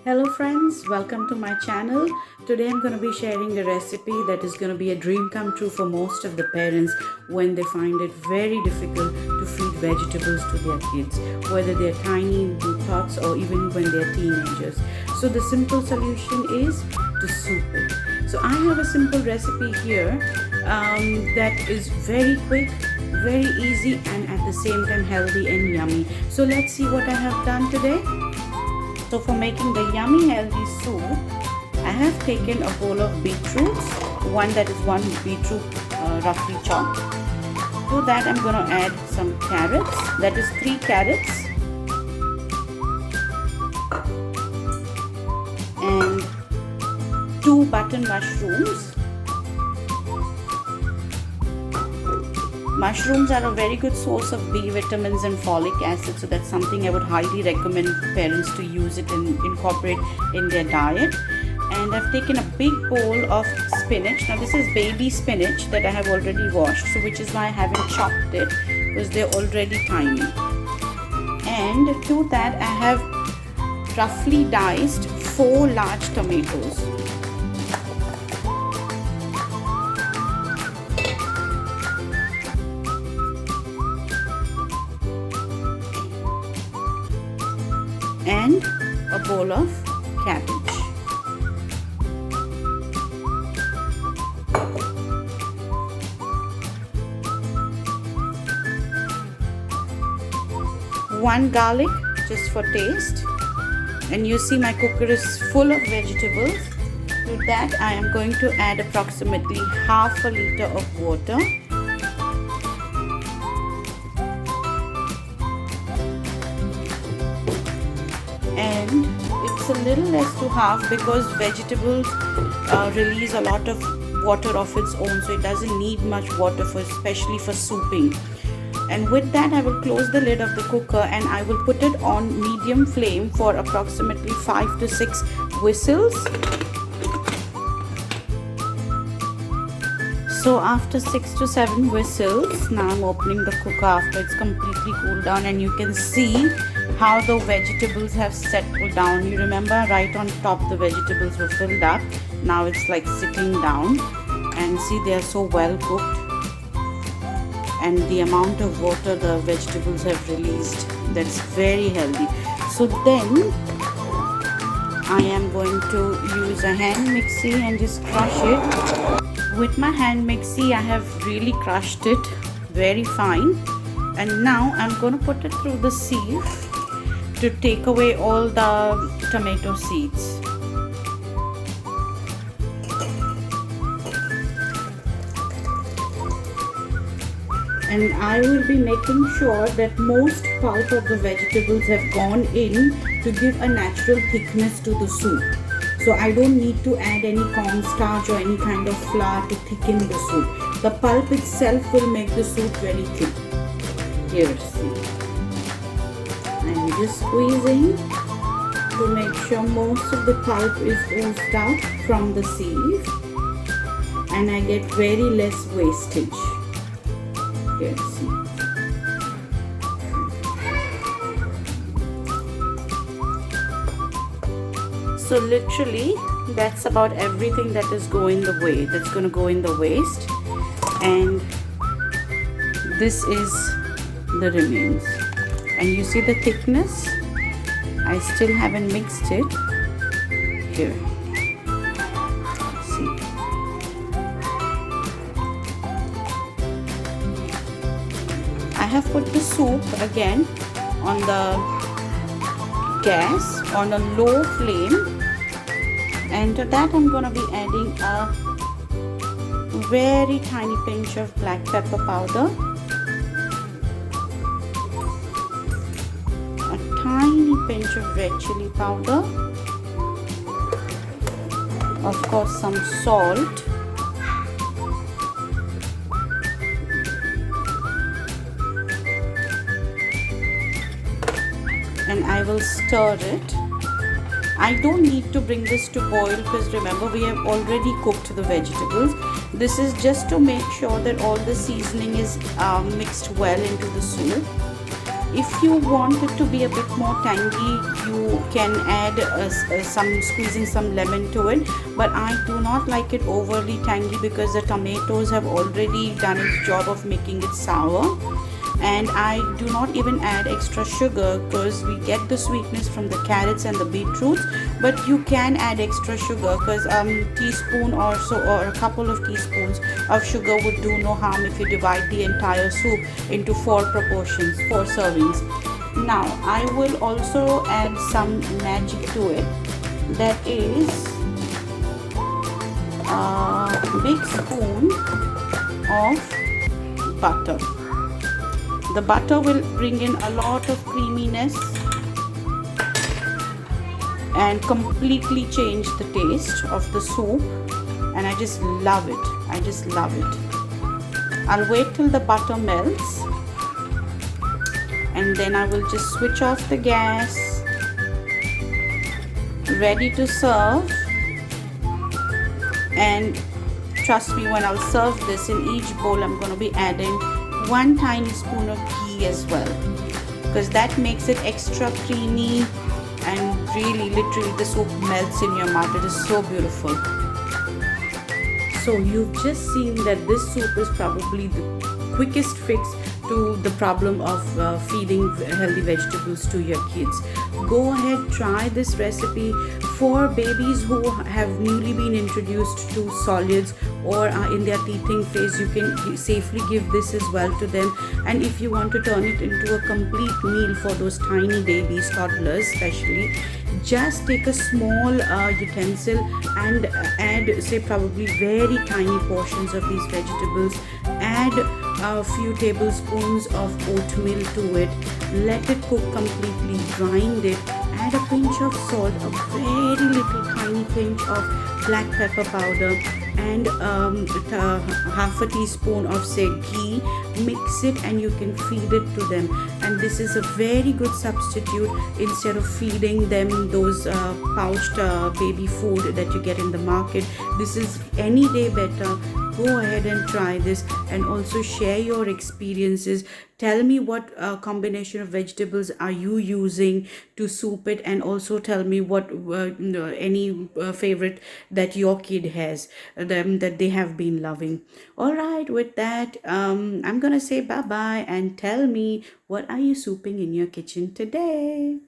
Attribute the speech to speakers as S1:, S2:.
S1: Hello friends, welcome to my channel. Today I'm going to be sharing a recipe that is going to be a dream come true for most of the parents when they find it very difficult to feed vegetables to their kids, whether they're tiny tots or even when they're teenagers. So the simple solution is to soup it. So I have a simple recipe here that is very quick, very easy, and at the same time healthy and yummy. So let's see what I have done today. So for making the yummy healthy soup, I have taken a bowl of beetroots, one beetroot roughly chopped. To that I'm going to add some carrots, that is 3 carrots, and 2 button mushrooms. Mushrooms are a very good source of B vitamins and folic acid, so that's something I would highly recommend parents to use it and incorporate in their diet. And I've taken a big bowl of spinach. Now this is baby spinach that I have already washed, so which is why I haven't chopped it, because they're already tiny. And to that I have roughly diced 4 large tomatoes. And a bowl of cabbage. One garlic just for taste. And you see my cooker is full of vegetables. To that I am going to add approximately half a liter of water. And it's a little less to half because vegetables release a lot of water of its own, so it doesn't need much water especially for souping. And with that I will close the lid of the cooker and I will put it on medium flame for approximately 5 to 6 whistles. So after 6 to 7 whistles, now I'm opening the cooker after it's completely cooled down, and you can see how the vegetables have settled down. You remember right on top the vegetables were filled up. Now it's like sitting down, and see they are so well cooked, and the amount of water the vegetables have released, that's very healthy. So then I am going to use a hand mixie and just crush it. With my hand mixie I have really crushed it very fine, and now I'm going to put it through the sieve to take away all the tomato seeds. And I will be making sure that most pulp of the vegetables have gone in to give a natural thickness to the soup. So I don't need to add any cornstarch or any kind of flour to thicken the soup. The pulp itself will make the soup very thick. Here, see. I'm just squeezing to make sure most of the pulp is oozed out from the sieve, and I get very less wastage. Here, see. So literally that's about everything that is going to go in the waste, and this is the remains. And you see the thickness, I still haven't mixed it. Here, see. I have put the soup again on the gas on a low flame, and to that I'm going to be adding a very tiny pinch of black pepper powder, a tiny pinch of red chilli powder, of course some salt, and I will stir it. I don't need to bring this to boil because remember we have already cooked the vegetables. This is just to make sure that all the seasoning is mixed well into the soup. If you want it to be a bit more tangy, you can add squeezing some lemon to it, but I do not like it overly tangy because the tomatoes have already done its job of making it sour. And I do not even add extra sugar because we get the sweetness from the carrots and the beetroots, but you can add extra sugar because teaspoon or so, or a couple of teaspoons of sugar would do no harm if you divide the entire soup into 4 servings. Now I will also add some magic to it, that is a big spoon of butter. The butter will bring in a lot of creaminess and completely change the taste of the soup, and I just love it. I just love it. I'll wait till the butter melts, and then I will just switch off the gas. Ready to serve. And trust me, when I'll serve this, in each bowl I'm going to be adding 1 tiny spoon of ghee as well, because that makes it extra creamy, and really literally the soup melts in your mouth. It is so beautiful. So you've just seen that this soup is probably the quickest fix to the problem of feeding healthy vegetables to your kids. Go ahead, try this recipe. For babies who have newly been introduced to solids or are in their teething phase, you can safely give this as well to them. And if you want to turn it into a complete meal for those tiny babies, toddlers especially, just take a small utensil and add, say, probably very tiny portions of these vegetables. Add a few tablespoons of oatmeal to it. Let it cook completely. Grind it. Add a pinch of salt, a very little tiny pinch of black pepper powder, and half a teaspoon of, say, ghee. Mix it and you can feed it to them. And this is a very good substitute instead of feeding them those pouched baby food that you get in the market. This is any day better. Go ahead and try this, and also share your experiences. Tell me what combination of vegetables are you using to soup it, and also tell me what any favorite that your kid has, that they have been loving. All right, with that, I'm gonna say bye bye, and tell me, what are you souping in your kitchen today?